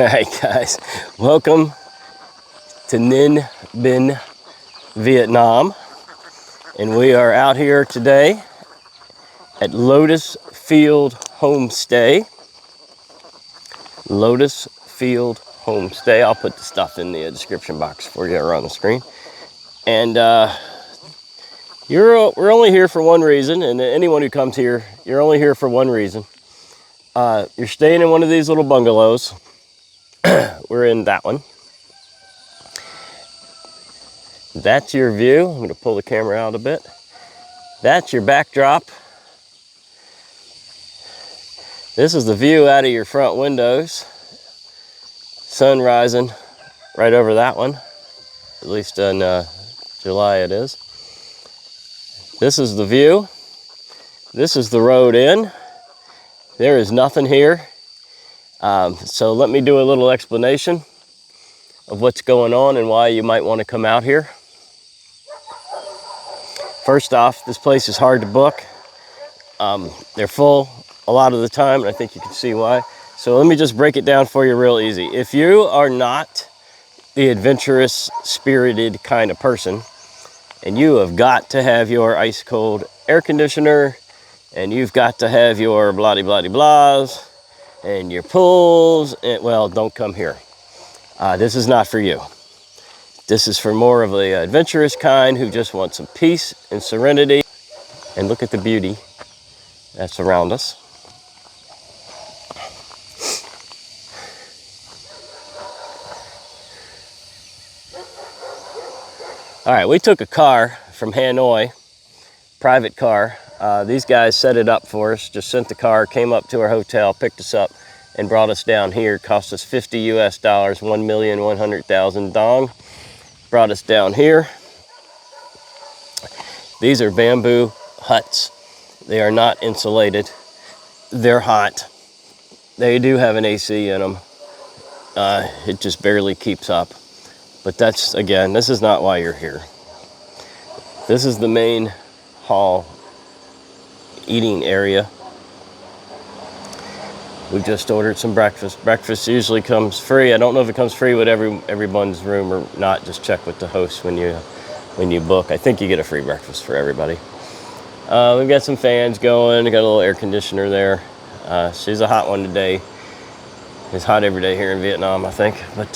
Alright guys, welcome to Ninh Binh, Vietnam. And we are out here today at Lotus Field Homestay. Lotus Field Homestay. I'll put the stuff in the description box for you or on the screen. And we're only here for one reason, and anyone who comes here, you're only here for one reason. You're staying in one of these little bungalows. We're in that one. That's your view. I'm going to pull the camera out a bit. That's your backdrop. This is the view out of your front windows. Sun rising right over that one. At least in July it is. This is the view. This is the road in. There is nothing here. So let me do a little explanation of what's going on and why you might want to come out here. First off, this place is hard to book. They're full a lot of the time, and I think you can see why. So let me just break it down for you real easy. If you are not the adventurous, spirited kind of person, and you have got to have your ice cold air conditioner, and you've got to have your blah-de-blah-de-blahs, and your pools, and, well, don't come here. This is not for you. This is for more of the adventurous kind who just want some peace and serenity. And look at the beauty that's around us. All right, we took a car from Hanoi, private car. These guys set it up for us, just sent the car, came up to our hotel, picked us up, and brought us down here. Cost us $50 US, 1,100,000 dong. Brought us down here. These are bamboo huts. They are not insulated. They're hot. They do have an AC in them. It just barely keeps up. But that's, again, this is not why you're here. This is the main hall eating area. We've just ordered some breakfast. Breakfast usually comes free. I don't know if it comes free with everyone's room or not. Just check with the host when you book. I think you get a free breakfast for everybody. We've got some fans going. We got a little air conditioner there. She's a hot one today. It's hot every day here in Vietnam, I think. But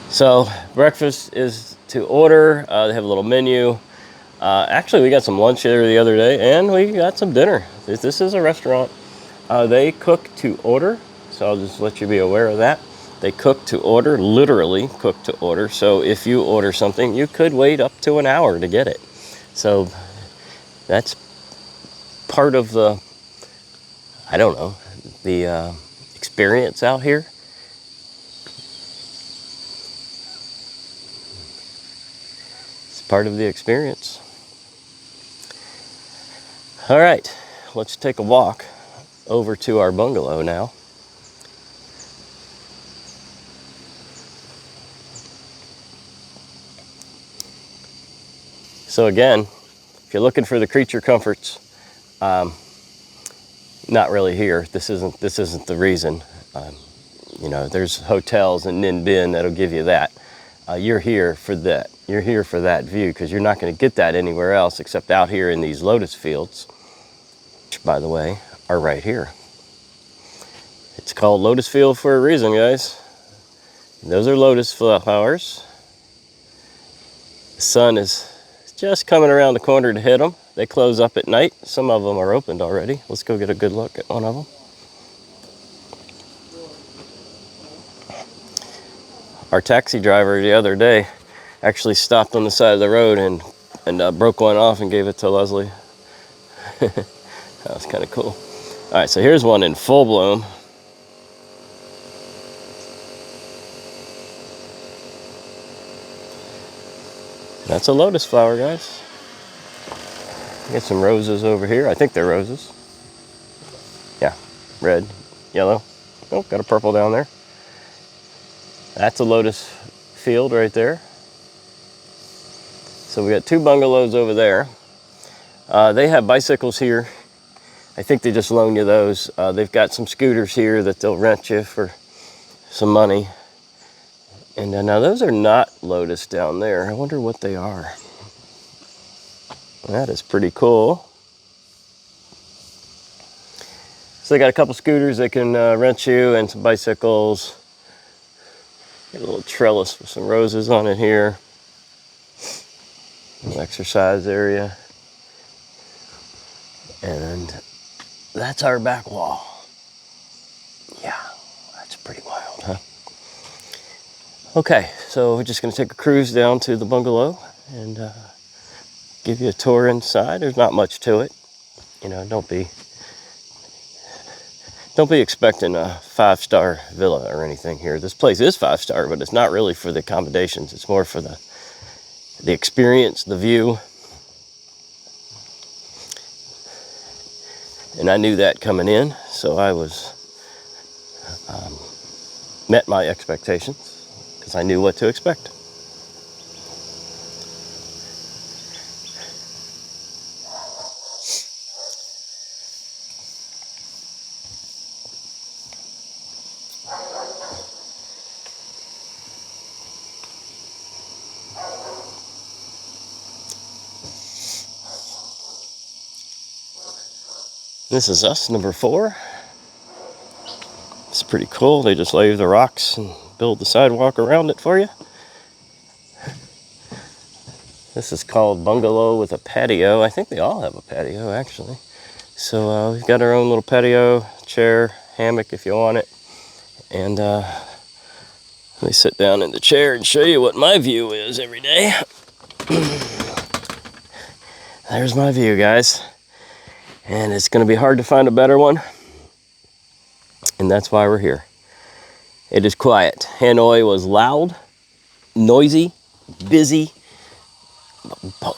so breakfast is to order. They have a little menu. Actually, we got some lunch there the other day, and we got some dinner. This is a restaurant. They cook to order, so I'll just let you be aware of that. They cook to order, literally cook to order. So if you order something, you could wait up to an hour to get it. So that's part of the, I don't know, the experience out here. Part of the experience. All right, let's take a walk over to our bungalow now. So again, if you're looking for the creature comforts, not really here. This isn't the reason. You know, there's hotels in Ninh Binh that'll give you that. You're here for that. You're here for that view because you're not going to get that anywhere else except out here in these lotus fields, which, by the way, are right here. It's called Lotus Field for a reason, guys. Those are lotus flowers. The sun is just coming around the corner to hit them. They close up at night. Some of them are opened already. Let's go get a good look at one of them. Our taxi driver the other day actually stopped on the side of the road and broke one off and gave it to Leslie. That was kind of cool. All right, so here's one in full bloom. That's a lotus flower, guys. Get some roses over here. I think they're roses. Yeah, red, yellow. Oh, got a purple down there. That's a lotus field right there. So we got two bungalows over there. They have bicycles here. I think they just loan you those. They've got some scooters here that they'll rent you for some money. And now those are not Lotus down there. I wonder what they are. That is pretty cool. So they got a couple scooters they can rent you and some bicycles. Got a little trellis with some roses on it here. An exercise area. And that's our back wall. Yeah, that's pretty wild, huh? Okay, so we're just gonna take a cruise down to the bungalow and give you a tour inside. There's not much to it. You know, don't be expecting a 5-star villa or anything here. This place is 5-star, but it's not really for the accommodations. It's more for the experience, the view. And I knew that coming in, so I was met my expectations because I knew what to expect. This is us, number 4. It's pretty cool. They just lay the rocks and build the sidewalk around it for you. This is called Bungalow with a patio. I think they all have a patio, actually. So we've got our own little patio, chair, hammock if you want it. And let me sit down in the chair and show you what my view is every day. There's my view, guys. And it's going to be hard to find a better one. And that's why we're here. It is quiet. Hanoi was loud, noisy, busy.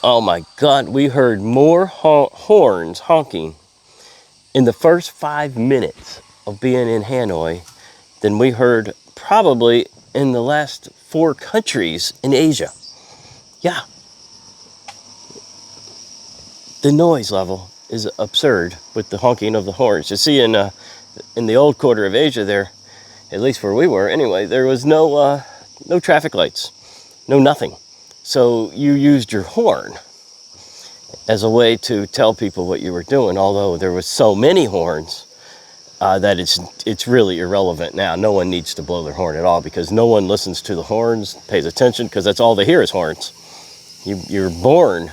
Oh my God, we heard more horns honking in the first 5 minutes of being in Hanoi than we heard probably in the last 4 countries in Asia. Yeah. The noise level is absurd with the honking of the horns. You see in the old quarter of Asia there, at least where we were anyway, there was no traffic lights, no nothing. So you used your horn as a way to tell people what you were doing, although there was so many horns that it's really irrelevant now. No one needs to blow their horn at all because no one listens to the horns, pays attention, because that's all they hear is horns. You're born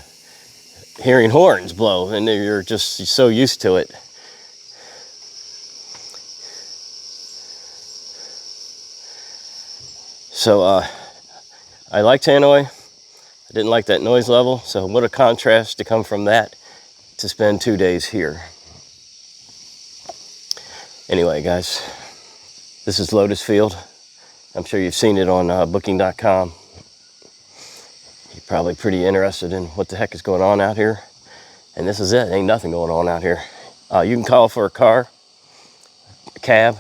hearing horns blow, and you're just so used to it. So I liked Hanoi. I didn't like that noise level, so what a contrast to come from that to spend 2 days here. Anyway, guys, this is Lotus Field. I'm sure you've seen it on booking.com. You're probably pretty interested in what the heck is going on out here. And this is it. Ain't nothing going on out here. You can call for a car, a cab,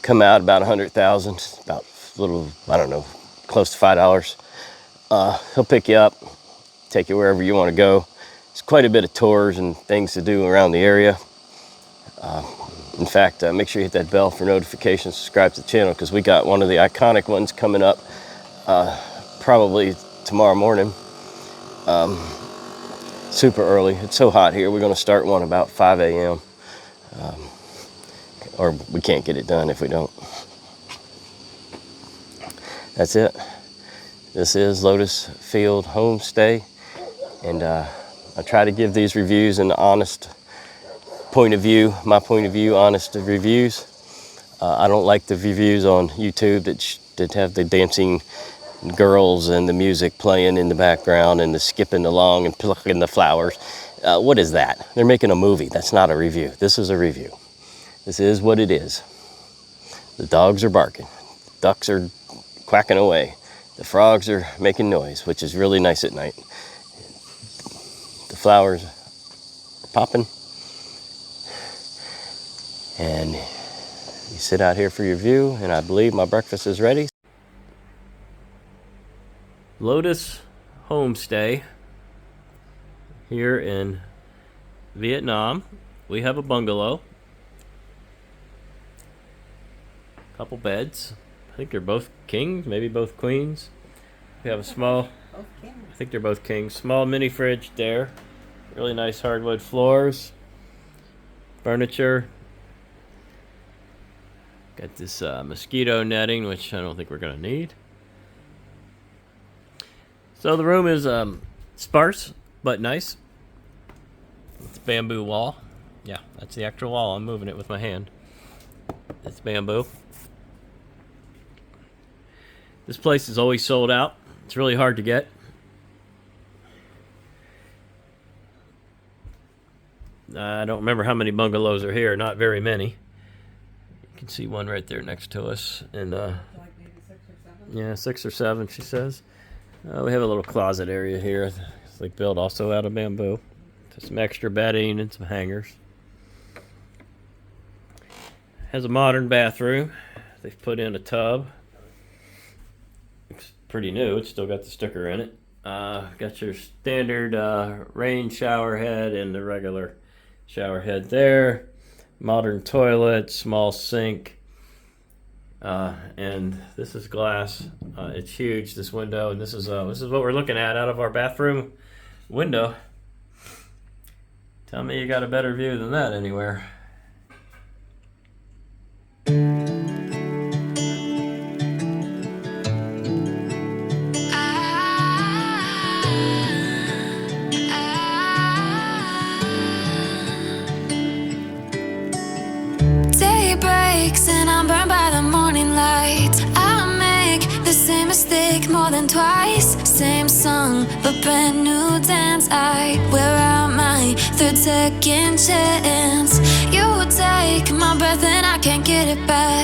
come out about 100,000, about a little, I don't know, close to $5. He'll pick you up, take you wherever you want to go. There's quite a bit of tours and things to do around the area. In fact, make sure you hit that bell for notifications, subscribe to the channel, because we got one of the iconic ones coming up probably tomorrow morning. Super early. It's so hot here. We're going to start one about 5 a.m. Or we can't get it done if we don't. That's it. This is Lotus Field Homestay. And I try to give these reviews an honest point of view, my point of view, honest reviews. I don't like the reviews on YouTube that have the dancing girls and the music playing in the background and the skipping along and plucking the flowers. What is that? They're making a movie. That's not a review. This is a review. This is what it is. The dogs are barking. Ducks are quacking away. The frogs are making noise, which is really nice at night. The flowers are popping. And you sit out here for your view, and I believe my breakfast is ready. Lotus Homestay. here in Vietnam. We have a bungalow. Couple beds. I think they're both kings, maybe both queens. We have a small, I think they're both kings. Small mini fridge there. Really nice hardwood floors. Furniture. Got this mosquito netting, which I don't think we're gonna need. So the room is sparse, but nice. It's bamboo wall. Yeah, that's the actual wall. I'm moving it with my hand. It's bamboo. This place is always sold out. It's really hard to get. I don't remember how many bungalows are here. Not very many. You can see one right there next to us. And Like maybe 6 or 7? yeah, 6 or 7, she says. We have a little closet area here. It's like built also out of bamboo. Some extra bedding and some hangers. Has a modern bathroom. They've put in a tub. It's pretty new. It's still got the sticker in it. Got your standard rain shower head and the regular shower head there. Modern toilet, small sink. And this is glass. It's huge, this window, and this is what we're looking at out of our bathroom window. Tell me you got a better view than that anywhere. Day breaks and I'm burned by the morning light. I make the same mistake more than twice. Same song, but brand new dance. I wear out my third second chance. You take my breath and I can't get it back.